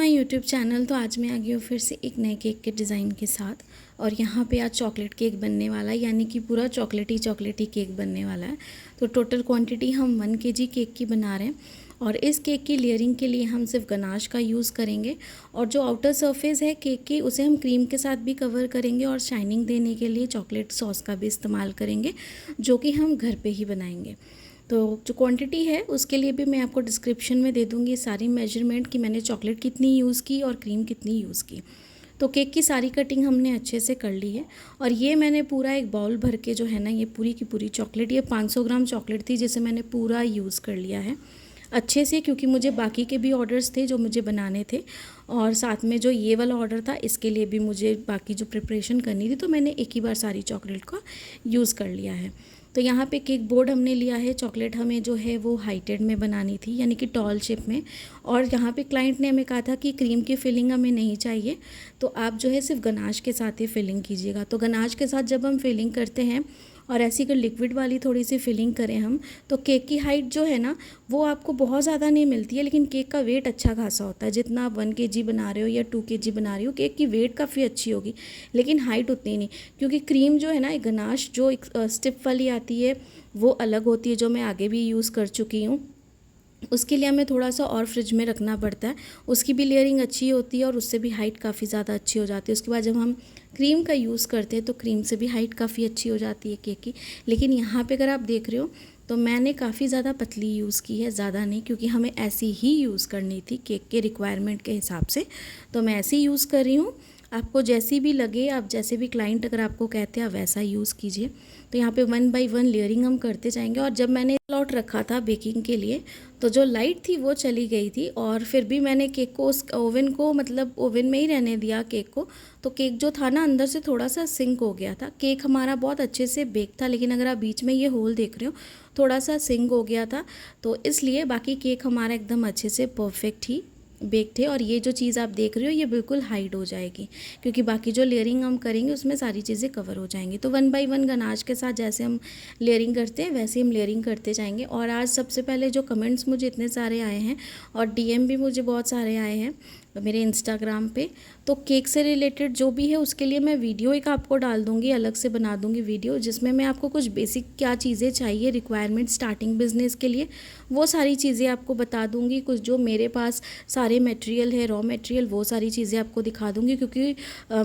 My YouTube channel. तो आज मैं आ गई हूँ फिर से एक नए केक के डिज़ाइन के साथ। और यहाँ पे आज चॉकलेट केक बनने वाला है, यानी कि पूरा चॉकलेटी केक बनने वाला है। तो टोटल क्वांटिटी हम 1 kg केक की बना रहे हैं। और इस केक की लेयरिंग के लिए हम सिर्फ गनाश का यूज़ करेंगे। और जो आउटर सरफेस है केक की, उसे हम क्रीम के साथ भी कवर करेंगे और शाइनिंग देने के लिए चॉकलेट सॉस का भी इस्तेमाल करेंगे, जो कि हम घर पे ही बनाएंगे। तो जो क्वांटिटी है उसके लिए भी मैं आपको डिस्क्रिप्शन में दे दूँगी सारी मेजरमेंट कि मैंने चॉकलेट कितनी यूज़ की और क्रीम कितनी यूज़ की। तो केक की सारी कटिंग हमने अच्छे से कर ली है। और ये मैंने पूरा एक बाउल भर के जो है ना, ये पूरी की पूरी चॉकलेट, ये 500 ग्राम चॉकलेट थी जिसे मैंने पूरा यूज़ कर लिया है अच्छे से, क्योंकि मुझे बाकी के भी ऑर्डर्स थे जो मुझे बनाने थे। और साथ में जो ये वाला ऑर्डर था इसके लिए भी मुझे बाकी जो प्रिपरेशन करनी थी, तो मैंने एक ही बार सारी चॉकलेट का यूज़ कर लिया है। तो यहाँ पे केक बोर्ड हमने लिया है। चॉकलेट हमें जो है वो हाइटेड में बनानी थी, यानी कि टॉल शेप में। और यहाँ पे क्लाइंट ने हमें कहा था कि क्रीम की फिलिंग हमें नहीं चाहिए, तो आप जो है सिर्फ गनाश के साथ ही फिलिंग कीजिएगा। तो गनाश के साथ जब हम फिलिंग करते हैं और ऐसी अगर लिक्विड वाली थोड़ी सी फिलिंग करें हम, तो केक की हाइट जो है ना वो आपको बहुत ज़्यादा नहीं मिलती है, लेकिन केक का वेट अच्छा खासा होता है। जितना आप 1 kg बना रहे हो या 2 kg बना रही हो, केक की वेट काफ़ी अच्छी होगी, लेकिन हाइट उतनी नहीं। क्योंकि क्रीम जो है ना, गनाश जो एक स्टिप वाली आती है वो अलग होती है, जो मैं आगे भी यूज़ कर चुकी हूँ। उसके लिए हमें थोड़ा सा और फ्रिज में रखना पड़ता है। उसकी भी लेयरिंग अच्छी होती है और उससे भी हाइट काफ़ी ज़्यादा अच्छी हो जाती है। उसके बाद जब हम क्रीम का यूज़ करते हैं तो क्रीम से भी हाइट काफ़ी अच्छी हो जाती है केक की। लेकिन यहाँ पे अगर आप देख रहे हो तो मैंने काफ़ी ज़्यादा पतली यूज़ की है, ज़्यादा नहीं, क्योंकि हमें ऐसी ही यूज़ करनी थी केक के रिक्वायरमेंट के हिसाब से। तो मैं ऐसे ही यूज़ कर रही हूँ। आपको जैसी भी लगे, आप जैसे भी क्लाइंट अगर आपको कहते हैं आप वैसा यूज़ कीजिए। तो यहाँ पे 1 by 1 लेयरिंग हम करते जाएंगे। और जब मैंने स्लॉट रखा था बेकिंग के लिए, तो जो लाइट थी वो चली गई थी, और फिर भी मैंने केक को उस ओवन को, मतलब ओवन में ही रहने दिया केक को। तो केक जो था ना अंदर से थोड़ा सा सिंक हो गया था। केक हमारा बहुत अच्छे से बेक था, लेकिन अगर आप बीच में ये होल देख रहे हो थोड़ा सा सिंक हो गया था। तो इसलिए बाकी केक हमारा एकदम अच्छे से परफेक्ट ही बेक थे। और ये जो चीज़ आप देख रहे हो ये बिल्कुल हाइड हो जाएगी, क्योंकि बाकी जो लेयरिंग हम करेंगे उसमें सारी चीज़ें कवर हो जाएंगी। तो 1 by 1 गनाश के साथ जैसे हम लेयरिंग करते हैं वैसे हम लेयरिंग करते जाएंगे। और आज सबसे पहले जो कमेंट्स मुझे इतने सारे आए हैं और डीएम भी मुझे बहुत सारे आए हैं मेरे इंस्टाग्राम पे, तो केक से रिलेटेड जो भी है उसके लिए मैं वीडियो एक आपको डाल दूँगी, अलग से बना दूँगी वीडियो, जिसमें मैं आपको कुछ बेसिक क्या चीज़ें चाहिए रिक्वायरमेंट स्टार्टिंग बिजनेस के लिए, वो सारी चीज़ें आपको बता दूँगी। कुछ जो मेरे पास सारे मटेरियल है, रॉ मटेरियल, वो सारी चीज़ें आपको दिखा दूँगी। क्योंकि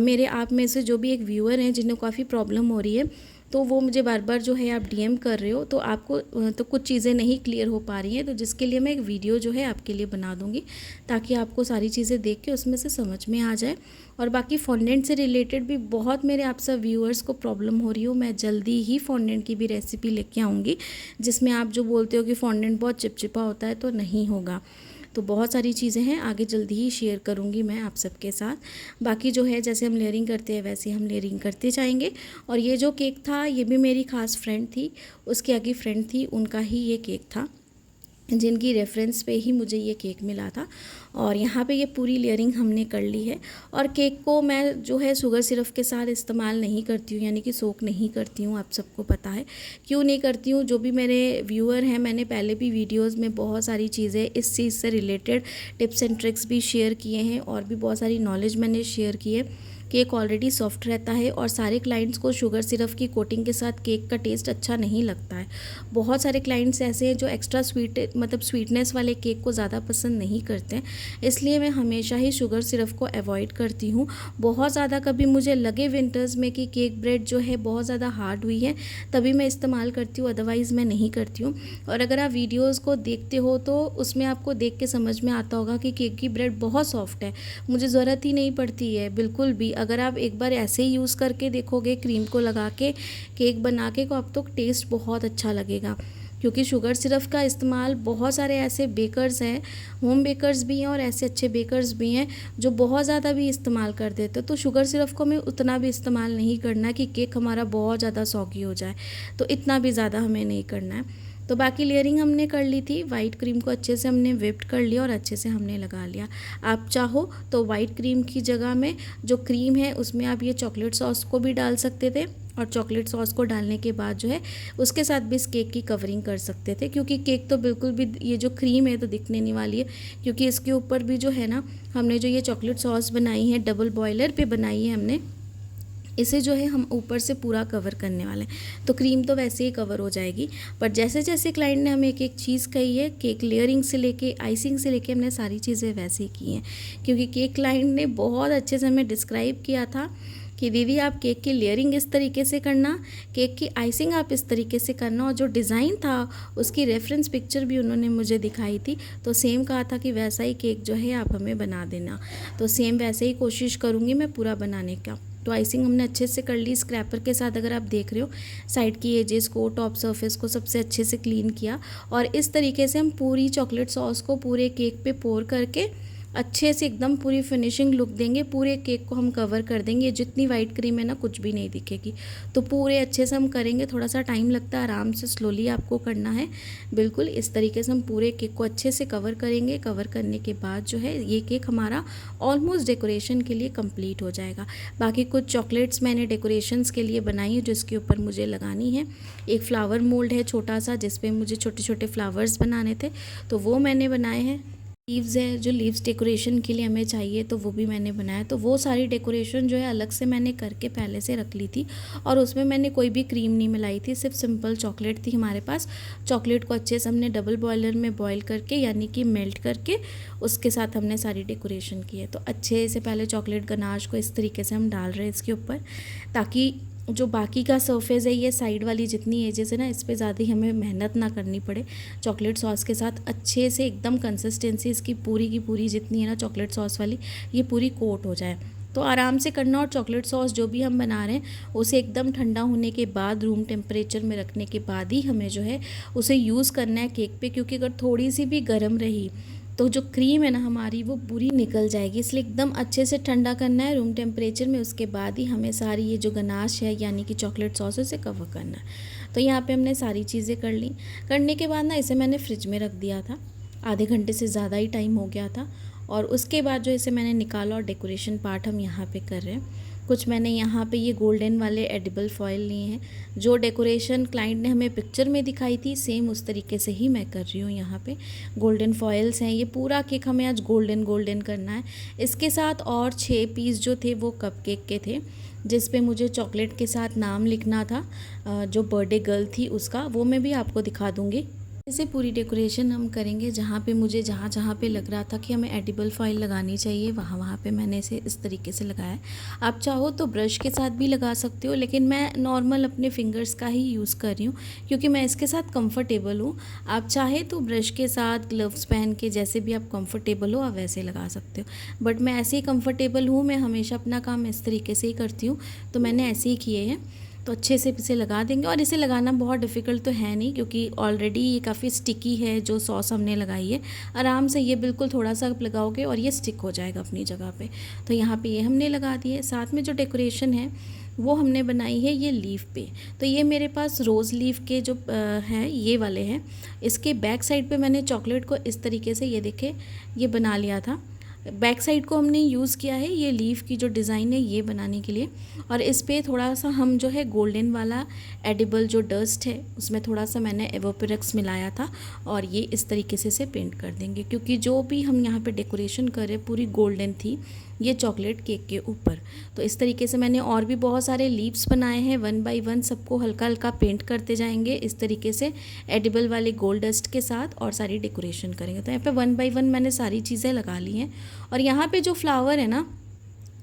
मेरे आप में से जो भी एक व्यूअर हैं जिन्हें काफ़ी प्रॉब्लम हो रही है, तो वो मुझे बार बार जो है आप डीएम कर रहे हो, तो आपको तो कुछ चीज़ें नहीं क्लियर हो पा रही हैं, तो जिसके लिए मैं एक वीडियो जो है आपके लिए बना दूँगी, ताकि आपको सारी चीज़ें देख के उसमें से समझ में आ जाए। और बाकी फॉन्डेंट से रिलेटेड भी बहुत मेरे आप सब व्यूअर्स को प्रॉब्लम हो रही हो, मैं जल्दी ही फॉन्डेंट की भी रेसिपी लेके आऊँगी, जिसमें आप जो बोलते हो कि फॉन्डेंट बहुत चिपचिपा होता है, तो नहीं होगा। तो बहुत सारी चीज़ें हैं, आगे जल्दी ही शेयर करूँगी मैं आप सबके साथ। बाकी जो है जैसे हम लेयरिंग करते हैं वैसे हम लेयरिंग करते जाएंगे। और ये जो केक था ये भी मेरी खास फ्रेंड थी, उसकी आगे फ्रेंड थी, उनका ही ये केक था, जिनकी रेफरेंस पे ही मुझे ये केक मिला था। और यहाँ पे ये पूरी लेयरिंग हमने कर ली है। और केक को मैं जो है शुगर सिरप के साथ इस्तेमाल नहीं करती हूँ, यानी कि सोक नहीं करती हूँ। आप सबको पता है क्यों नहीं करती हूँ। जो भी मेरे व्यूअर हैं, मैंने पहले भी वीडियोस में बहुत सारी चीज़ें इस चीज़ से रिलेटेड टिप्स एंड ट्रिक्स भी शेयर किए हैं, और भी बहुत सारी नॉलेज मैंने शेयर की है। केक ऑलरेडी सॉफ्ट रहता है, और सारे क्लाइंट्स को शुगर सिरप की कोटिंग के साथ केक का टेस्ट अच्छा नहीं लगता है। बहुत सारे क्लाइंट्स ऐसे हैं जो एक्स्ट्रा स्वीट, मतलब स्वीटनेस वाले केक को ज़्यादा पसंद नहीं करते हैं, इसलिए मैं हमेशा ही शुगर सिरप को अवॉइड करती हूँ। बहुत ज़्यादा कभी मुझे लगे विंटर्स में कि केक ब्रेड जो है बहुत ज़्यादा हार्ड हुई है, तभी मैं इस्तेमाल करती हूँ, अदरवाइज़ मैं नहीं करती हूँ। और अगर आप वीडियोज़ को देखते हो तो उसमें आपको देख के समझ में आता होगा कि केक की ब्रेड बहुत सॉफ्ट है, मुझे ज़रूरत ही नहीं पड़ती है बिल्कुल भी। अगर आप एक बार ऐसे ही यूज़ करके देखोगे क्रीम को लगा के केक बना के, तो आप तो टेस्ट बहुत अच्छा लगेगा। क्योंकि शुगर सिरप का इस्तेमाल बहुत सारे ऐसे बेकर्स हैं, होम बेकर्स भी हैं और ऐसे अच्छे बेकर्स भी हैं जो बहुत ज़्यादा भी इस्तेमाल कर देते हैं। तो शुगर सिरप को हमें उतना भी इस्तेमाल नहीं करना कि केक हमारा बहुत ज़्यादा सॉगी हो जाए, तो इतना भी ज़्यादा हमें नहीं करना है। तो बाकी लेयरिंग हमने कर ली थी। वाइट क्रीम को अच्छे से हमने व्हिप्ड कर लिया और अच्छे से हमने लगा लिया। आप चाहो तो वाइट क्रीम की जगह में जो क्रीम है उसमें आप ये चॉकलेट सॉस को भी डाल सकते थे, और चॉकलेट सॉस को डालने के बाद जो है उसके साथ भी इस केक की कवरिंग कर सकते थे, क्योंकि केक तो बिल्कुल भी ये जो क्रीम है तो दिखने नहीं वाली है, क्योंकि इसके ऊपर भी जो है ना हमने जो ये चॉकलेट सॉस बनाई है डबल बॉयलर पे बनाई है हमने, इसे जो है हम ऊपर से पूरा कवर करने वाले हैं। तो क्रीम तो वैसे ही कवर हो जाएगी, पर जैसे जैसे क्लाइंट ने हमें एक एक चीज़ कही है, केक लेयरिंग से लेके आइसिंग से लेके हमने सारी चीज़ें वैसे ही की हैं, क्योंकि केक क्लाइंट ने बहुत अच्छे से हमें डिस्क्राइब किया था कि दीदी आप केक की लेयरिंग इस तरीके से करना, केक की आइसिंग आप इस तरीके से करना, और जो डिज़ाइन था उसकी रेफरेंस पिक्चर भी उन्होंने मुझे दिखाई थी। तो सेम कहा था कि वैसा ही केक जो है आप हमें बना देना, तो सेम वैसे ही कोशिश करूँगी मैं पूरा बनाने का। तो आइसिंग हमने अच्छे से कर ली स्क्रैपर के साथ। अगर आप देख रहे हो साइड की एजेस को, टॉप सरफेस को सबसे अच्छे से क्लीन किया, और इस तरीके से हम पूरी चॉकलेट सॉस को पूरे केक पे पोर करके अच्छे से एकदम पूरी फिनिशिंग लुक देंगे। पूरे केक को हम कवर कर देंगे, जितनी वाइट क्रीम है ना कुछ भी नहीं दिखेगी। तो पूरे अच्छे से हम करेंगे, थोड़ा सा टाइम लगता है, आराम से स्लोली आपको करना है। बिल्कुल इस तरीके से हम पूरे केक को अच्छे से कवर करेंगे। कवर करने के बाद जो है ये केक हमारा ऑलमोस्ट डेकोरेशन के लिए कंप्लीट हो जाएगा। बाकी कुछ चॉकलेट्स मैंने डेकोरेशंस के लिए बनाई है जो इसके ऊपर मुझे लगानी है। एक फ्लावर मोल्ड है छोटा सा, जिसपे मुझे छोटे छोटे फ्लावर्स बनाने थे, तो वो मैंने बनाए हैं। लीव्स है, जो लीव्स डेकोरेशन के लिए हमें चाहिए, तो वो भी मैंने बनाया। तो वो सारी डेकोरेशन जो है अलग से मैंने करके पहले से रख ली थी, और उसमें मैंने कोई भी क्रीम नहीं मिलाई थी, सिर्फ सिंपल चॉकलेट थी हमारे पास। चॉकलेट को अच्छे से हमने डबल बॉयलर में बॉयल करके, यानी कि मेल्ट करके, उसके साथ हमने सारी डेकोरेशन की है। तो अच्छे से पहले चॉकलेट गनाश को इस तरीके से हम डाल रहे हैं इसके ऊपर, ताकि जो बाकी का सरफेस है, ये साइड वाली जितनी एजेस है ना, इस पे ज़्यादा ही हमें मेहनत ना करनी पड़े। चॉकलेट सॉस के साथ अच्छे से एकदम कंसिस्टेंसी इसकी पूरी की पूरी जितनी है ना चॉकलेट सॉस वाली, ये पूरी कोट हो जाए। तो आराम से करना। और चॉकलेट सॉस जो भी हम बना रहे हैं उसे एकदम ठंडा होने के बाद, रूम टेम्परेचर में रखने के बाद ही हमें जो है उसे यूज़ करना है केक पे, क्योंकि अगर थोड़ी सी भी गर्म रही तो जो क्रीम है ना हमारी वो पूरी निकल जाएगी। इसलिए एकदम अच्छे से ठंडा करना है रूम टेम्परेचर में, उसके बाद ही हमें सारी ये जो गनाश है यानी कि चॉकलेट सॉस उसे कवर करना है। तो यहाँ पे हमने सारी चीज़ें कर ली। करने के बाद ना इसे मैंने फ्रिज में रख दिया था, आधे घंटे से ज़्यादा ही टाइम हो गया था। और उसके बाद जो इसे मैंने निकाला, और डेकोरेशन पार्ट हम यहाँ पे कर रहे हैं। कुछ मैंने यहाँ पे ये गोल्डन वाले एडिबल फॉयल लिए हैं, जो डेकोरेशन क्लाइंट ने हमें पिक्चर में दिखाई थी सेम उस तरीके से ही मैं कर रही हूँ। यहाँ पे गोल्डन फॉयल्स हैं। ये पूरा केक हमें आज गोल्डन गोल्डन करना है। इसके साथ और 6 पीस जो थे वो कप केक के थे, जिस पे मुझे चॉकलेट के साथ नाम लिखना था, जो बर्थडे गर्ल थी उसका, वो मैं भी आपको दिखा दूँगी। इसे पूरी डेकोरेशन हम करेंगे। जहाँ पे मुझे जहाँ पे लग रहा था कि हमें एडिबल फॉयल लगानी चाहिए, वहाँ पे मैंने इसे इस तरीके से लगाया है। आप चाहो तो ब्रश के साथ भी लगा सकते हो, लेकिन मैं नॉर्मल अपने फिंगर्स का ही यूज़ कर रही हूँ, क्योंकि मैं इसके साथ कंफर्टेबल हूँ। आप चाहे तो ब्रश के साथ, ग्लव्स पहन के, जैसे भी आप कंफर्टेबल हो आप वैसे लगा सकते हो। बट मैं ऐसे ही कंफर्टेबल हूँ, मैं हमेशा अपना काम इस तरीके से ही करती हूँ, तो मैंने ऐसे ही किए हैं। तो अच्छे से इसे लगा देंगे। और इसे लगाना बहुत डिफ़िकल्ट तो है नहीं, क्योंकि ऑलरेडी ये काफ़ी स्टिकी है जो सॉस हमने लगाई है। आराम से ये बिल्कुल थोड़ा सा आप लगाओगे और ये स्टिक हो जाएगा अपनी जगह पे। तो यहाँ पे ये हमने लगा दिए। साथ में जो डेकोरेशन है वो हमने बनाई है ये लीफ पे। तो ये मेरे पास रोज़ लीफ के जो हैं ये वाले हैं। इसके बैक साइड पे मैंने चॉकलेट को इस तरीके से, ये देखे, ये बना लिया था। बैक साइड को हमने यूज़ किया है ये लीफ की जो डिज़ाइन है ये बनाने के लिए। और इस पे थोड़ा सा हम जो है गोल्डन वाला एडिबल जो डस्ट है उसमें थोड़ा सा मैंने एवोपेरेक्स मिलाया था, और ये इस तरीके से इसे पेंट कर देंगे, क्योंकि जो भी हम यहाँ पे डेकोरेशन कर रहे पूरी गोल्डन थी ये चॉकलेट केक के ऊपर। तो इस तरीके से मैंने और भी बहुत सारे लीव्स बनाए हैं, 1 बाय 1 सबको हल्का हल्का पेंट करते जाएंगे इस तरीके से एडिबल वाले गोल्ड डस्ट के साथ, और सारी डेकोरेशन करेंगे। तो यहाँ पे 1 बाय 1 मैंने सारी चीज़ें लगा ली हैं। और यहाँ पे जो फ्लावर है ना,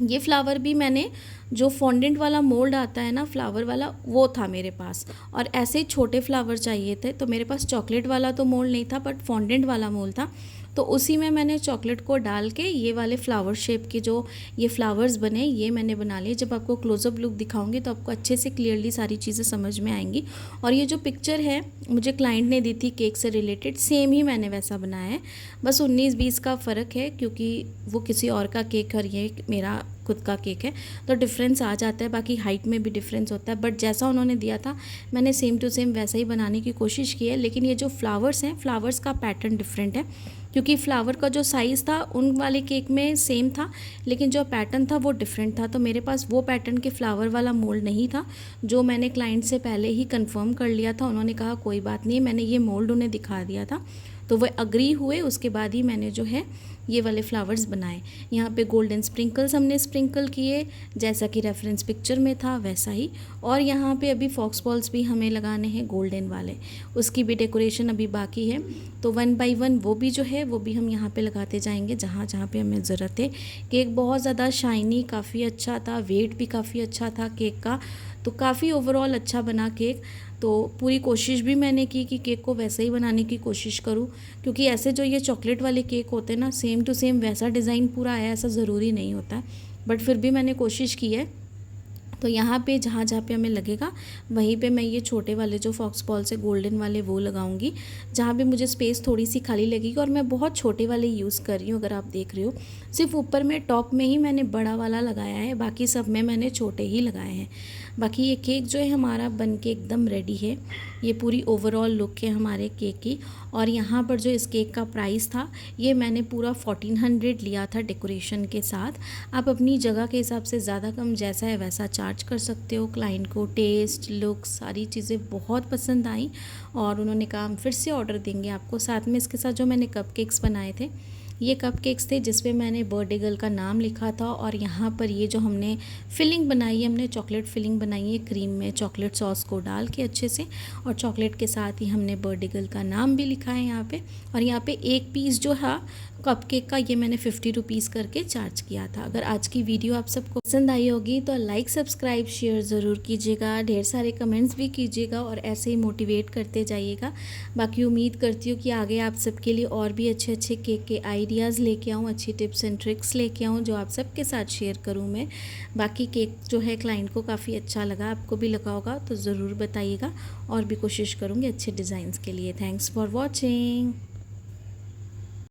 ये फ्लावर भी मैंने, जो फॉन्डेंट वाला मोल्ड आता है ना फ्लावर वाला, वो था मेरे पास, और ऐसे ही छोटे फ्लावर चाहिए थे। तो मेरे पास चॉकलेट वाला तो मोल्ड नहीं था, बट फॉन्डेंट वाला मोल्ड था। तो उसी में मैंने चॉकलेट को डाल के ये वाले फ्लावर शेप के जो ये फ्लावर्स बने ये मैंने बना लिए। जब आपको क्लोजअप लुक दिखाऊंगी तो आपको अच्छे से क्लियरली सारी चीज़ें समझ में आएंगी। और ये जो पिक्चर है मुझे क्लाइंट ने दी थी केक से रिलेटेड, सेम ही मैंने वैसा बनाया है, बस 19-20 का फ़र्क है, क्योंकि वो किसी और का केक और ये मेरा खुद का केक है, तो डिफरेंस आ जाता है। बाकी हाइट में भी डिफरेंस होता है, बट जैसा उन्होंने दिया था मैंने सेम टू सेम वैसा ही बनाने की कोशिश की है। लेकिन ये जो फ्लावर्स हैं, फ्लावर्स का पैटर्न डिफरेंट है, क्योंकि फ्लावर का जो साइज़ था उन वाले केक में सेम था, लेकिन जो पैटर्न था वो डिफरेंट था। तो मेरे पास वो पैटर्न के फ्लावर वाला मोल्ड नहीं था, जो मैंने क्लाइंट से पहले ही कंफर्म कर लिया था। उन्होंने कहा कोई बात नहीं, मैंने ये मोल्ड उन्हें दिखा दिया था, तो वह अग्री हुए। उसके बाद ही मैंने जो है ये वाले फ्लावर्स बनाए। यहाँ पे गोल्डन स्प्रिंकल्स हमने स्प्रिंकल किए, जैसा कि रेफरेंस पिक्चर में था वैसा ही। और यहाँ पे अभी फॉक्स बॉल्स भी हमें लगाने हैं गोल्डन वाले, उसकी भी डेकोरेशन अभी बाकी है। तो 1 बाय 1 वो भी जो है वो भी हम यहाँ पे लगाते जाएंगे जहाँ जहाँ पे हमें ज़रूरत है। केक बहुत ज़्यादा शाइनी, काफ़ी अच्छा था, वेट भी काफ़ी अच्छा था केक का, तो काफ़ी ओवरऑल अच्छा बना केक। तो पूरी कोशिश भी मैंने की कि केक को वैसे ही बनाने की कोशिश करूं, क्योंकि ऐसे जो ये चॉकलेट वाले केक होते हैं ना, सेम टू सेम वैसा डिज़ाइन पूरा आया ऐसा ज़रूरी नहीं होता है, बट फिर भी मैंने कोशिश की है। तो यहाँ पे जहाँ जहाँ पे हमें लगेगा वहीं पे मैं ये छोटे वाले जो फॉक्स बॉल से गोल्डन वाले वो लगाऊंगी, जहाँ पे मुझे स्पेस थोड़ी सी खाली लगेगी। और मैं बहुत छोटे वाले यूज़ कर रही हूँ, अगर आप देख रहे हो, सिर्फ ऊपर में टॉप में ही मैंने बड़ा वाला लगाया है, बाकी सब में मैंने छोटे ही लगाए हैं। बाकी ये केक जो है हमारा बन के एकदम रेडी है। ये पूरी ओवरऑल लुक है हमारे केक की। और यहाँ पर जो इस केक का प्राइस था, ये मैंने पूरा 1400 लिया था डेकोरेशन के साथ। आप अपनी जगह के हिसाब से ज़्यादा कम जैसा है वैसा चार्ज कर सकते हो। क्लाइंट को टेस्ट, लुक, सारी चीज़ें बहुत पसंद आई और उन्होंने कहा हम फिर से ऑर्डर देंगे आपको। साथ में इसके साथ जो मैंने कपकेक्स बनाए थे, ये कपकेक्स थे जिसपे मैंने बर्थडे गर्ल का नाम लिखा था। और यहाँ पर ये जो हमने फिलिंग बनाई है, हमने चॉकलेट फिलिंग बनाई है क्रीम में चॉकलेट सॉस को डाल के अच्छे से, और चॉकलेट के साथ ही हमने बर्थडे गर्ल का नाम भी लिखा है यहाँ पे। और यहाँ पे एक पीस जो है कपकेक का, ये मैंने 50 रुपीज़ करके चार्ज किया था। अगर आज की वीडियो आप सबको पसंद आई होगी तो लाइक, सब्सक्राइब, शेयर ज़रूर कीजिएगा, ढेर सारे कमेंट्स भी कीजिएगा और ऐसे ही मोटिवेट करते जाइएगा। बाकी उम्मीद करती हूँ कि आगे आप सबके लिए और भी अच्छे अच्छे केक के आइडियाज़ लेके आऊँ, अच्छी टिप्स एंड ट्रिक्स लेके आऊँ जो आप सबके साथ शेयर करूँ मैं। बाकी केक जो है क्लाइंट को काफ़ी अच्छा लगा, आपको भी लगा होगा तो ज़रूर बताइएगा, और भी कोशिश करूँगी अच्छे डिज़ाइंस के लिए। Thanks for watching.